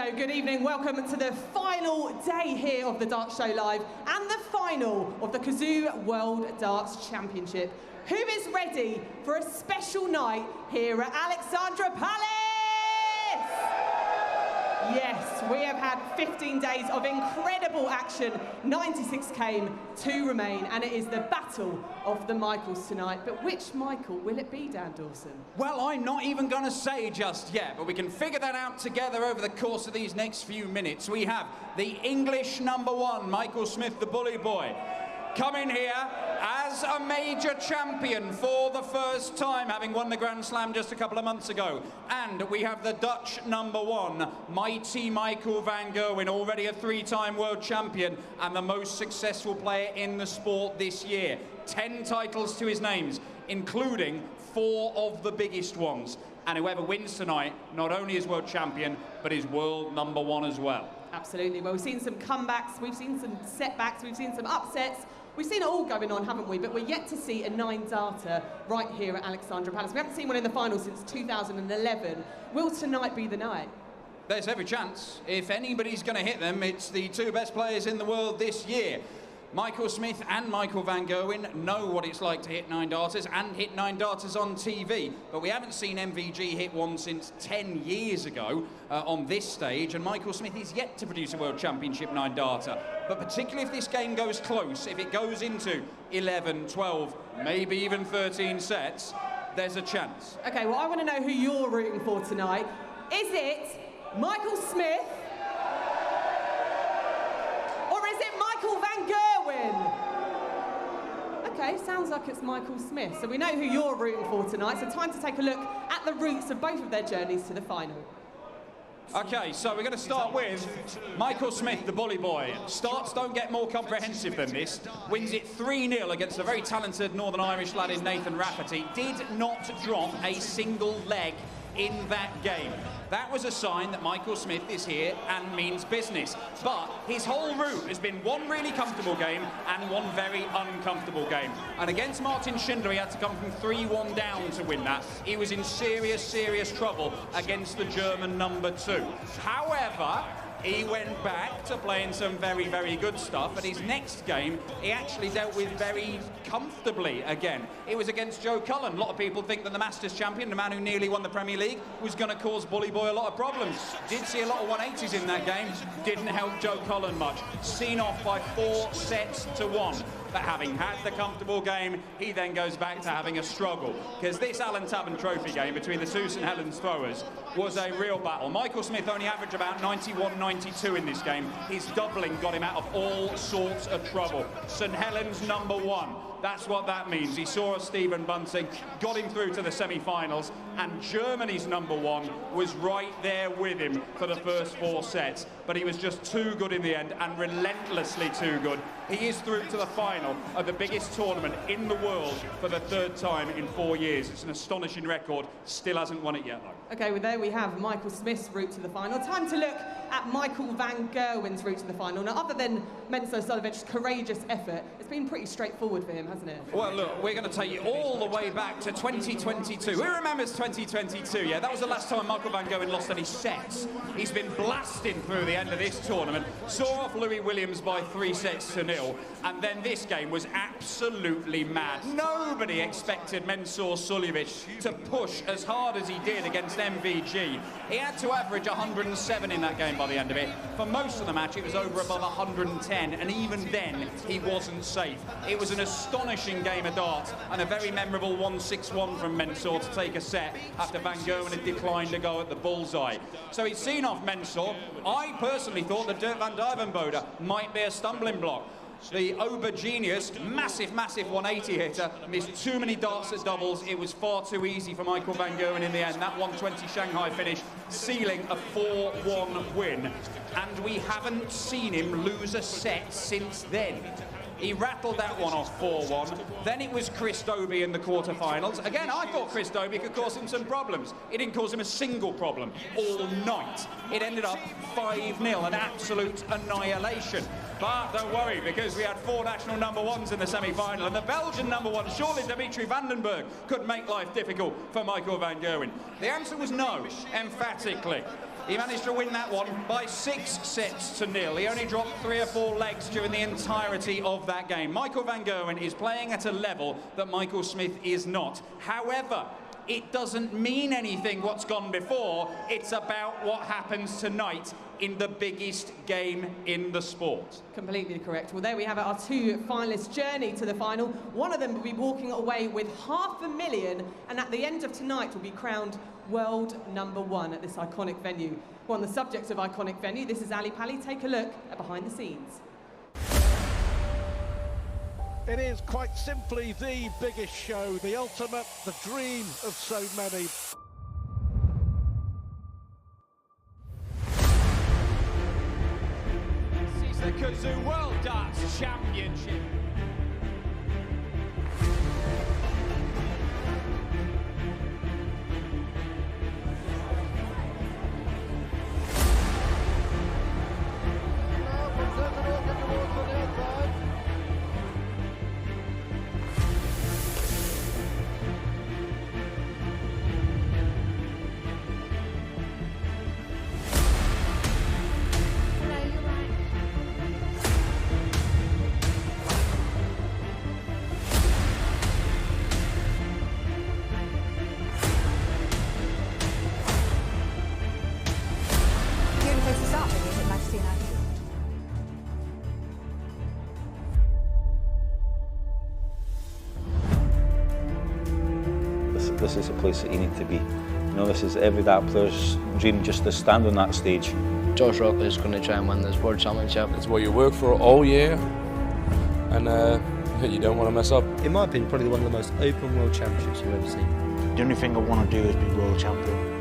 So good evening, welcome to the final day here of the Darts Show Live and the final of the Kazoo World Darts Championship. Who is ready for a special night here at Alexandra Palace? Yes, we have had 15 days of incredible action. 96 came, 2 remain, and it is the battle of the Michaels tonight. But which Michael will it be, Dan Dawson? Well, I'm not even going to say just yet, but we can figure that out together over the course of these next few minutes. We have the English #1, Michael Smith, the bully boy, coming here as a major champion for the first time, having won the Grand Slam just a couple of months ago. And we have the Dutch #1, mighty Michael van Gerwen, already a 3-time world champion and the most successful player in the sport this year. 10 titles to his names, including 4 of the biggest ones. And whoever wins tonight not only is world champion, but is world #1 as well. Absolutely. Well, we've seen some comebacks, we've seen some setbacks, we've seen some upsets. We've seen it all going on, haven't we? But we're yet to see a 9-darter right here at Alexandra Palace. We haven't seen one in the final since 2011. Will tonight be the night? There's every chance. If anybody's going to hit them, it's the 2 best players in the world this year. Michael Smith and Michael van Gerwen know what it's like to hit 9-darters and hit 9-darters on TV, but we haven't seen MVG hit one since 10 years ago on this stage, and Michael Smith is yet to produce a World Championship 9-darter. But particularly if this game goes close, if it goes into 11, 12, maybe even 13 sets, there's a chance. Okay, well, I want to know who you're rooting for tonight. Is it Michael Smith? Michael van Gerwen. Okay, sounds like it's Michael Smith. So we know who you're rooting for tonight. So time to take a look at the routes of both of their journeys to the final. Okay, so we're going to start with Michael Smith, the bully boy. Starts don't get more comprehensive than this. Wins it 3-0 against a very talented Northern Irish lad in Nathan Rafferty. Did not drop a single leg in that game. That was a sign that Michael Smith is here and means business. But his whole route has been one really comfortable game and one very uncomfortable game. And against Martin Schindler, he had to come from 3-1 down to win that. He was in serious, serious trouble against the German #2. However, he went back to playing some very, very good stuff, and his next game, he actually dealt with very comfortably again. It was against Joe Cullen. A lot of people think that the Masters champion, the man who nearly won the Premier League, was going to cause Bully Boy a lot of problems. Did see a lot of 180s in that game, didn't help Joe Cullen much. Seen off by 4 sets to 1. But having had the comfortable game, he then goes back to having a struggle. Because this Alan Tavern Trophy game between the 2 St Helens throwers was a real battle. Michael Smith only averaged about 91-92 in this game. His doubling got him out of all sorts of trouble. St Helens #1. That's what that means. He saw a Stephen Bunting, got him through to the semi-finals, and Germany's #1 was right there with him for the first 4 sets. But he was just too good in the end, and relentlessly too good. He is through to the final of the biggest tournament in the world for the 3rd time in 4 years. It's an astonishing record. Still hasn't won it yet, though. Okay, well, there we have Michael Smith's route to the final. Time to look at Michael van Gerwen's route to the final. Now, other than Menzo Suljović's courageous effort, it's been pretty straightforward for him, hasn't it? Well, look, we're going to take you all the way back to 2022. Who remembers 2022? Yeah, that was the last time Michael van Gerwen lost any sets. He's been blasting through the end of this tournament, saw off Louis Williams by 3 sets to 0, and then this game was absolutely mad. Nobody expected Menzo Suljović to push as hard as he did against MVG. He had to average 107 in that game by the end of it. For most of the match, it was over above 110, and even then, he wasn't safe. It was an astonishing game of darts, and a very memorable 1-6-1 from Menzo to take a set after van Gerwen had declined to go at the Bullseye. So he's seen off Menzo. I personally thought that Dirk van Duijvenbode might be a stumbling block. The Ober genius, massive, massive 180 hitter, missed too many darts at doubles. It was far too easy for Michael van Gerwen in the end. That 120 Shanghai finish, sealing a 4-1 win. And we haven't seen him lose a set since then. He rattled that one off 4-1. Then it was Chris Dobie in the quarterfinals. Again, I thought Chris Dobie could cause him some problems. It didn't cause him a single problem all night. It ended up 5-0, an absolute annihilation. But don't worry, because we had 4 national #1s in the semi-final, and the Belgian #1, surely Dimitri van den Berg, could make life difficult for Michael van Gerwen. The answer was no, emphatically. He managed to win that one by 6 sets to 0. He only dropped 3 or 4 legs during the entirety of that game. Michael van Gerwen is playing at a level that Michael Smith is not. However, it doesn't mean anything what's gone before. It's about what happens tonight in the biggest game in the sport. Completely correct. Well, there we have it, our 2 finalists' journey to the final. One of them will be walking away with $500,000, and at the end of tonight will be crowned world #1 at this iconic venue. Well, on the subject of iconic venue, this is Ali Pali. Take a look at behind the scenes. It is quite simply the biggest show, the ultimate, the dream of so many. This is the Kazoo World Darts Championship. This is a place that you need to be. You know, this is every dart player's dream, just to stand on that stage. Josh Rockley's going to try and win this World Championship. It's what you work for all year, and you don't want to mess up. In my opinion, probably one of the most open World Championships you've ever seen. The only thing I want to do is be World Champion.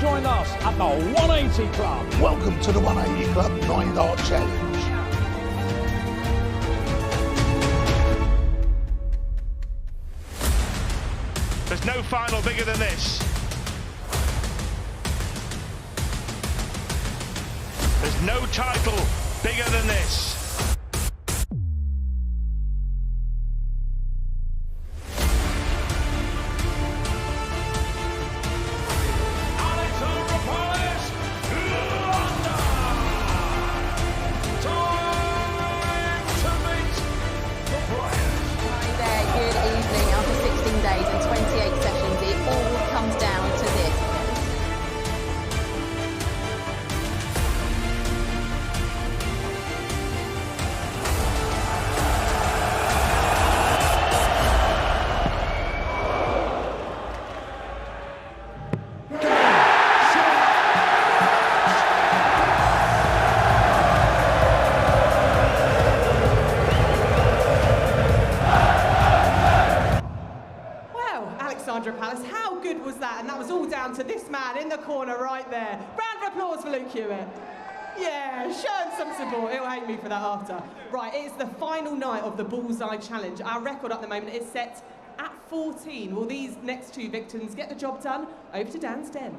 Join us at the 180 Club. Welcome to the 180 Club 9-Dart Challenge. There's no final bigger than this. There's no title bigger than this. Alexandra Palace, London. Time to meet the players. Hi there, good evening. After 16 days and 28 sessions, it all comes down to this. Alexandra Palace, how good was that? And that was all down to this man in the corner right there. Round of applause for Luke Hewitt. Yeah, show him some support. He'll hate me for that after. Right, it's the final night of the Bullseye Challenge. Our record at the moment is set at 14. Will these next 2 victims get the job done? Over to Dan's Den.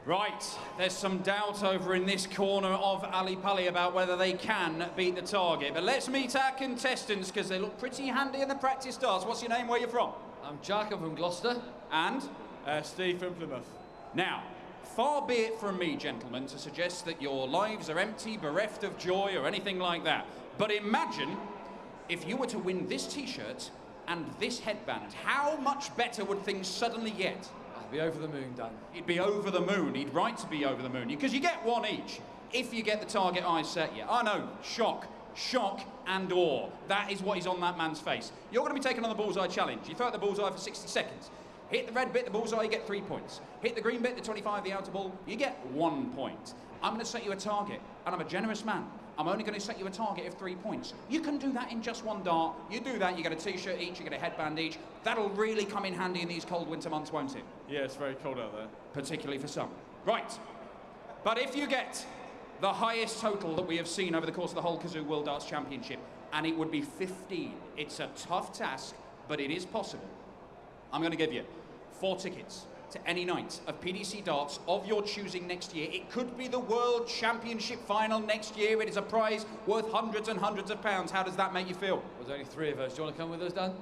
Right, there's some doubt over in this corner of Ali Pali about whether they can beat the target. But let's meet our contestants, because they look pretty handy in the practice darts. What's your name? Where are you from? I'm Jack, I'm from Gloucester. And? Steve from Plymouth. Now, far be it from me, gentlemen, to suggest that your lives are empty, bereft of joy, or anything like that. But imagine if you were to win this T-shirt and this headband. How much better would things suddenly get? I'd be over the moon, Dan. He'd be over the moon. He'd right to be over the moon. Because you get 1 each if you get the target I set you. I know, shock, and awe. That is what is on that man's face. You're going to be taking on the Bullseye Challenge. You throw at the bullseye for 60 seconds. Hit the red bit, the bullseye, you get 3 points. Hit the green bit, the 25, the outer ball, you get 1 point. I'm going to set you a target, and I'm a generous man. I'm only going to set you a target of 3 points. You can do that in just 1 dart. You do that, you get a T-shirt each, you get a headband each. That'll really come in handy in these cold winter months, won't it? Yeah, it's very cold out there. Particularly for some. Right. But if you get the highest total that we have seen over the course of the whole Kazoo World Darts Championship, and it would be 15. It's a tough task, but it is possible. I'm going to give you 4 tickets to any night of PDC darts of your choosing next year. It could be the World Championship final next year. It is a prize worth hundreds and hundreds of pounds. How does that make you feel? There's only 3 of us. Do you want to come with us, Dan?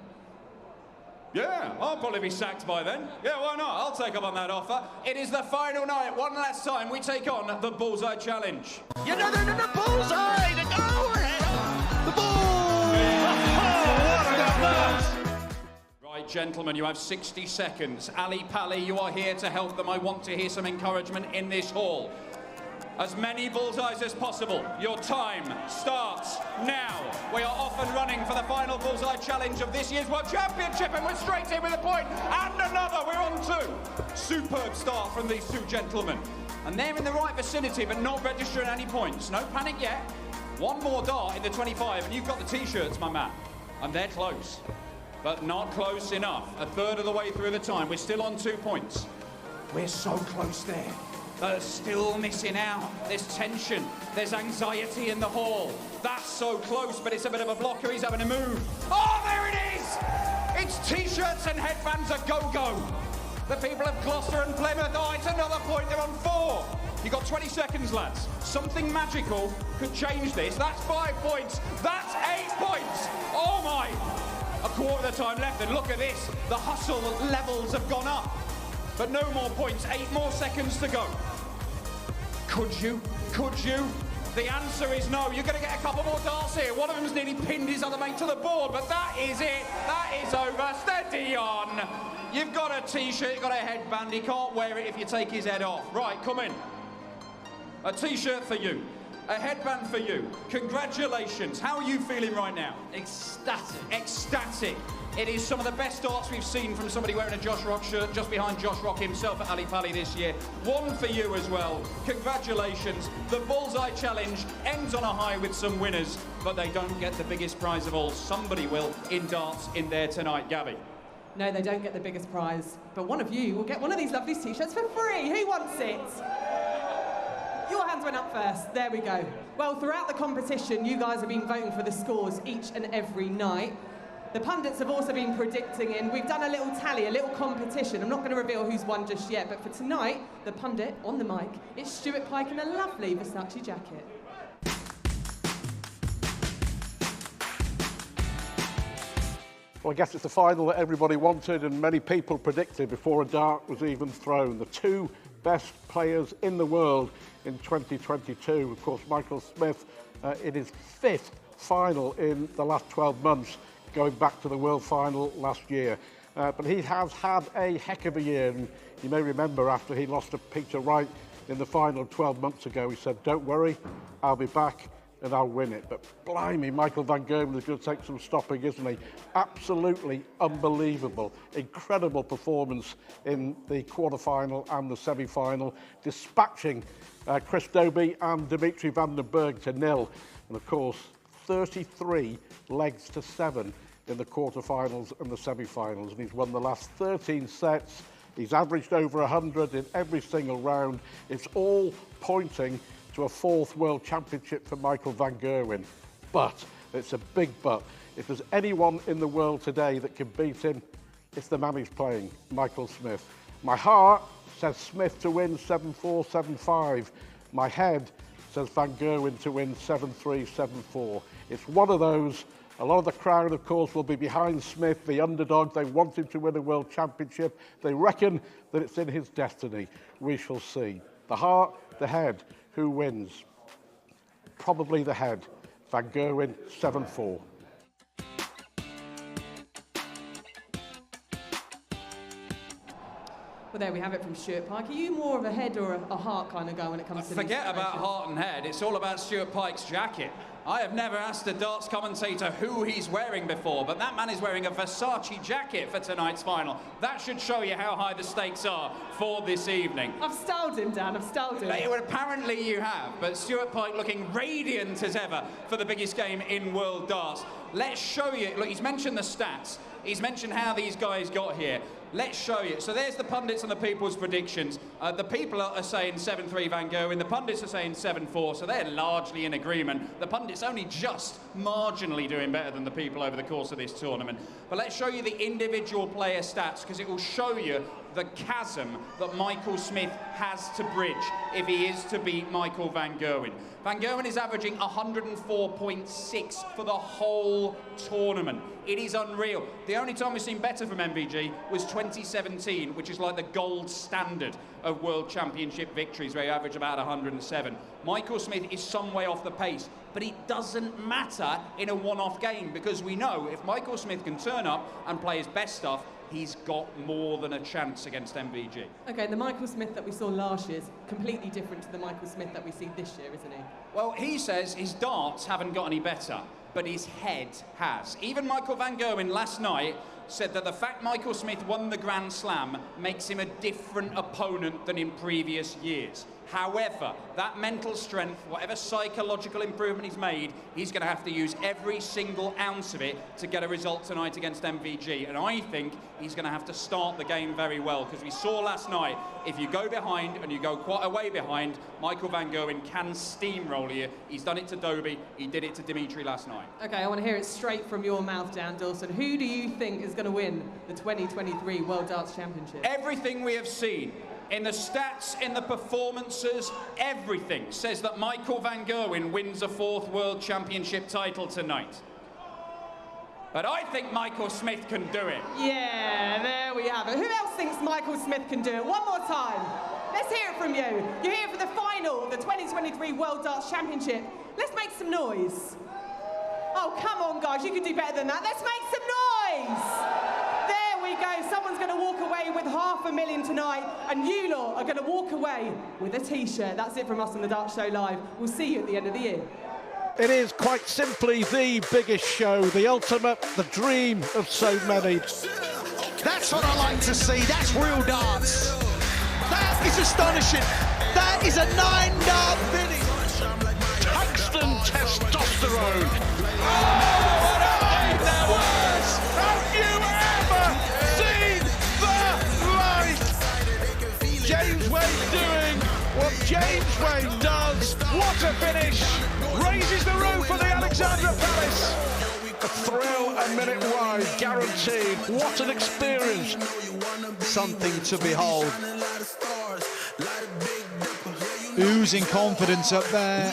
Yeah, I'll probably be sacked by then. Yeah, why not? I'll take up on that offer. It is the final night. One last time, we take on the Bullseye Challenge. You know, the Bullseye! The goal! The ball! Oh, what about that? Right, gentlemen, you have 60 seconds. Ali Pally, you are here to help them. I want to hear some encouragement in this hall. As many bullseyes as possible. Your time starts now. We are off and running for the final Bullseye Challenge of this year's World Championship, and we're straight in with a point. And another, we're on 2. Superb start from these 2 gentlemen. And they're in the right vicinity, but not registering any points. No panic yet. One more dart in the 25, and you've got the T-shirts, my man. And they're close, but not close enough. A third of the way through the time. We're still on 2 points. We're so close there. Still missing out. There's tension. There's anxiety in the hall. That's so close, but it's a bit of a blocker. He's having to move. Oh, there it is! It's T-shirts and headbands a go-go. The people of Gloucester and Plymouth. Oh, it's another point. They're on 4. You've got 20 seconds, lads. Something magical could change this. That's 5 points. That's 8 points. Oh, my. A quarter of the time left, and look at this. The hustle levels have gone up. But no more points. 8 more seconds to go. Could you? Could you? The answer is no. You're going to get a couple more darts here. One of them's nearly pinned his other mate to the board, but that is it. That is over. Steady on. You've got a T-shirt, you've got a headband. He can't wear it if you take his head off. Right, come in. A T-shirt for you. A headband for you. Congratulations. How are you feeling right now? Ecstatic. Ecstatic. It is some of the best darts we've seen from somebody wearing a Josh Rock shirt, just behind Josh Rock himself at Ali Pally this year. One for you as well. Congratulations. The Bullseye Challenge ends on a high with some winners, but they don't get the biggest prize of all. Somebody will in darts in there tonight. Gabbie. No, they don't get the biggest prize, but one of you will get one of these lovely T-shirts for free. Who wants it? Your hands went up first. There we go. Well, throughout the competition, you guys have been voting for the scores each and every night. The pundits have also been predicting, and we've done a little tally, a little competition. I'm not going to reveal who's won just yet, but for tonight, the pundit on the mic, it's Stuart Pike in a lovely Versace jacket. Well, I guess it's the final that everybody wanted and many people predicted before a dart was even thrown. The 2 best players in the world in 2022. Of course, Michael Smith in his 5th final in the last 12 months, going back to the world final last year. But he has had a heck of a year, and you may remember after he lost to Peter Wright in the final 12 months ago, he said, don't worry, I'll be back and I'll win it. But blimey, Michael van Gerwen is going to take some stopping, isn't he? Absolutely unbelievable, incredible performance in the quarter-final and the semi-final, dispatching Chris Dobie and Dimitri van den Berg to 0. And of course, 33 legs to 7 in the quarterfinals and the semi-finals, and he's won the last 13 sets. He's averaged over 100 in every single round. It's all pointing to a 4th World Championship for Michael van Gerwen. But, it's a big but, if there's anyone in the world today that can beat him, it's the man he's playing, Michael Smith. My heart says Smith to win 7-4, 7-5. My head says van Gerwen to win 7-3, 7-4. It's one of those. A lot of the crowd, of course, will be behind Smith, the underdog. They want him to win a World Championship. They reckon that it's in his destiny. We shall see. The heart, the head. Who wins? Probably the head. Van Gerwen, 7-4. Well, there we have it from Stuart Pike. Are you more of a head or a heart kind of guy when it comes to Forget about heart and head. It's all about Stuart Pike's jacket. I have never asked a darts commentator who he's wearing before, but that man is wearing a Versace jacket for tonight's final. That should show you how high the stakes are for this evening. I've styled him, Dan. I've styled him. Well, apparently you have, but Stuart Pike looking radiant as ever for the biggest game in world darts. Let's show you. Look, he's mentioned the stats. He's mentioned how these guys got here. Let's show you. So there's the pundits and the people's predictions. The people are saying 7-3 Van Gerwen. The pundits are saying 7-4, so they're largely in agreement. The pundits only just marginally doing better than the people over the course of this tournament. But let's show you the individual player stats, because it will show you the chasm that Michael Smith has to bridge if he is to beat Michael Van Gerwen. Van Gerwen is averaging 104.6 for the whole tournament. It is unreal. The only time we've seen better from MVG was 2017, which is like the gold standard of World Championship victories, where he averaged about 107. Michael Smith is some way off the pace, but it doesn't matter in a one-off game, because we know if Michael Smith can turn up and play his best stuff, he's got more than a chance against MVG. Okay, the Michael Smith that we saw last year is completely different to the Michael Smith that we see this year, isn't he? Well, he says his darts haven't got any better, but his head has. Even Michael Van Gerwen last night said that the fact Michael Smith won the Grand Slam makes him a different opponent than in previous years. However, that mental strength, whatever psychological improvement he's made, he's going to have to use every single ounce of it to get a result tonight against MVG. And I think he's going to have to start the game very well, because we saw last night, if you go behind and you go quite a way behind, Michael Van Gerwen can steamroll you. He's done it to Dobie, he did it to Dimitri last night. Okay, I want to hear it straight from your mouth, Dan Dawson. Who do you think is going to win the 2023 World Darts Championship? Everything we have seen, in the stats, in the performances, everything says that Michael Van Gerwen wins a 4th World Championship title tonight. But I think Michael Smith can do it. Yeah, there we have it. Who else thinks Michael Smith can do it? One more time. Let's hear it from you. You're here for the final of the 2023 World Darts Championship. Let's make some noise. Oh, come on, guys. You can do better than that. Let's make some noise. There we go. Someone's going to walk away with $500,000 tonight, and you lot are going to walk away with a T-shirt. That's it from us on the Darts Show Live. We'll see you at the end of the year. It is quite simply the biggest show, the ultimate, the dream of so many. That's what I like to see. That's real darts. That is astonishing. That is a 9-dart finish. Tungsten testosterone. Oh, what a night that was! Have you ever seen the like? James Wade doing what James Wade does. What a finish! Raises the roof for the Alexandra Palace. A thrill a minute wide, guaranteed. What an experience. Something to behold. Oozing confidence up there.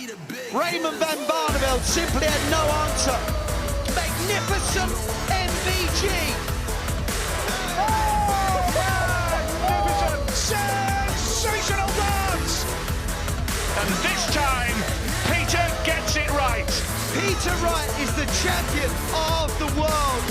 Raymond van Barneveld simply had no answer. Magnificent MVG. Oh, magnificent! Sensational dance! And this time, Peter gets it right. Peter Wright is the champion of the world.